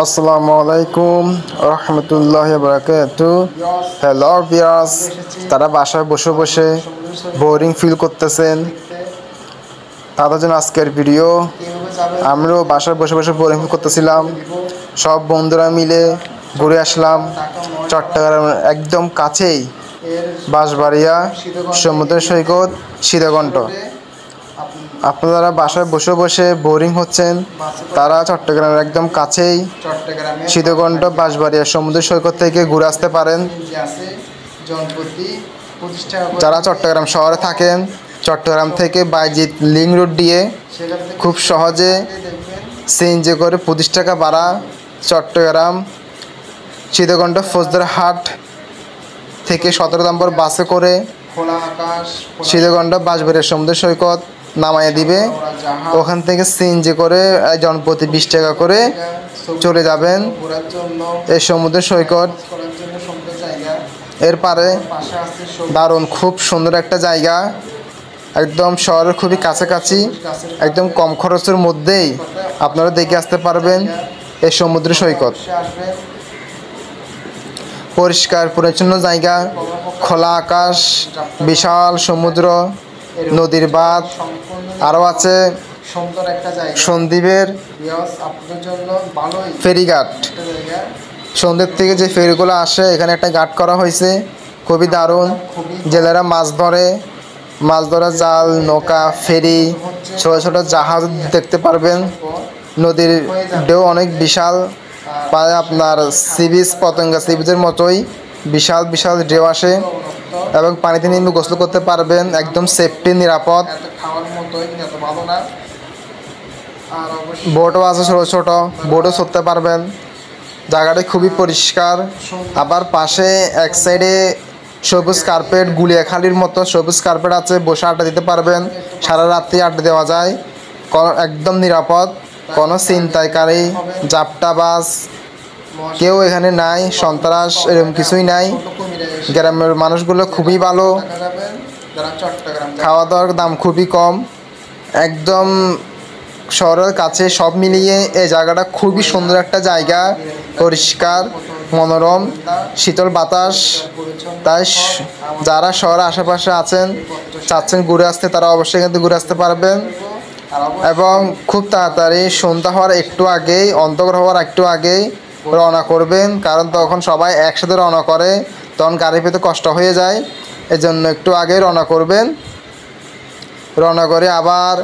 আসসালামু আলাইকুম রহমতুল্লাহি বারাকাতু। হ্যালো ভিউয়ার্স, তারা বাসায় বসে বসে বোরিং ফিল করতেছেন, তাদের জন্য আজকের ভিডিও। আমরাও বাসায় বসে বসে বোরিং ফিল করতেছিলাম, সব বন্ধুরা মিলে ঘুরে আসলাম চট্টগ্রামের একদম কাছেই বাঁশবাড়িয়া সমুদ্র সৈকত সীতাকুণ্ড। আপনারা বাসায় বসে বসে বোরিং হচ্ছেন, তারা চট্টগ্রামের একদম কাছেই সীতাকুণ্ড বাঁশবাড়িয়া সমুদ্র সৈকত থেকে ঘুরে আসতে পারেন। যারা চট্টগ্রাম শহরে থাকেন, চট্টগ্রাম থেকে বাইজিৎ লিং রোড দিয়ে খুব সহজে সিএনজি করে 25 টাকা ভাড়া চট্টগ্রাম সীতাকুণ্ড ফৌজদারহাট থেকে 17 নম্বর বাসে করে সীতাকুণ্ড বাঁশবাড়িয়া সমুদ্র সৈকত নামাইয়ে দিবে। ওখান থেকে সিএনজি করে জনপ্রতি 20 টাকা করে চলে যাবেন এই সমুদ্র সৈকত। এর পারে দারুণ খুব সুন্দর একটা জায়গা, একদম শহরের খুবই কাছাকাছি, একদম কম খরচের মধ্যেই আপনারা দেখে আসতে পারবেন এই সমুদ্র সৈকত। পরিষ্কার পরিচ্ছন্ন জায়গা, খোলা আকাশ, বিশাল সমুদ্র, নদীর বাঁধ, আরও আছে সন্দ্বীপের ফেরিঘাট। সন্দ্বীপ থেকে যে ফেরিগুলো আসে এখানে একটা ঘাট করা হয়েছে, খুবই দারুণ। জেলেরা মাছ ধরা জাল, নৌকা, ফেরি, ছোট ছোট জাহাজ দেখতে পারবেন। নদীর ঢেউ অনেক বিশাল, প্রায় আপনার সি বিচ, পতেঙ্গা সি বিচের মতোই বিশাল বিশাল ঢেউ আসে এবং পানিতে নেমে গোসল করতে পারবেন, একদম সেফটি, নিরাপদ। বোটও আছে, ছোটো ছোটো বোটও চড়তে পারবেন। জায়গাটা খুবই পরিষ্কার। আবার পাশে এক সাইডে সবুজ কার্পেট, গুলিয়াখালির মতো সবুজ কার্পেট আছে, বসে আড্ডা দিতে পারবেন। সারা রাত্রি আড্ডা দেওয়া যায়, একদম নিরাপদ। কোনো ছিনতাইকারী, জাপটাবাজ কেউ এখানে নাই, সন্ত্রাস এরকম কিছুই নাই। গ্রামের মানুষগুলো খুবই ভালো, খাওয়া দাওয়ার দাম খুবই কম, একদম শহরের কাছে। সব মিলিয়ে এই জায়গাটা খুবই সুন্দর একটা জায়গা, পরিষ্কার, মনোরম, শীতল বাতাস। তাই যারা শহরের আশেপাশে চাচ্ছেন ঘুরে আসতে, তারা অবশ্যই কিন্তু ঘুরে আসতে পারবেন। এবং খুব তাড়াতাড়ি সন্ধ্যা হওয়ার একটু আগেই, অন্ধকার হওয়ার একটু আগেই রওনা করবেন, কারণ তখন সবাই একসাথে রওনা করে, তখন গাড়ি পেতে কষ্ট হয়ে যায়। এজন্য একটু আগেই রওনা করবেন। রওনা করে আবার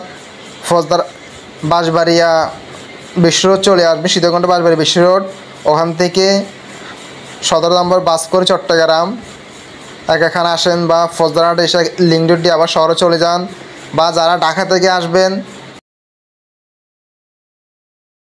বাঁশবাড়িয়া বিশ্ব রোড চলে আসবেন, সীতাকুণ্ড বাঁশবাড়িয়া বিশ্ব রোড। ওখান থেকে 17 নম্বর বাস করে চট্টগ্রাম এখানে আসেন, বা ফৌজদারহাট এসে লিং রোড দিয়ে আবার শহরে চলে যান। বা যারা ঢাকা থেকে আসবেন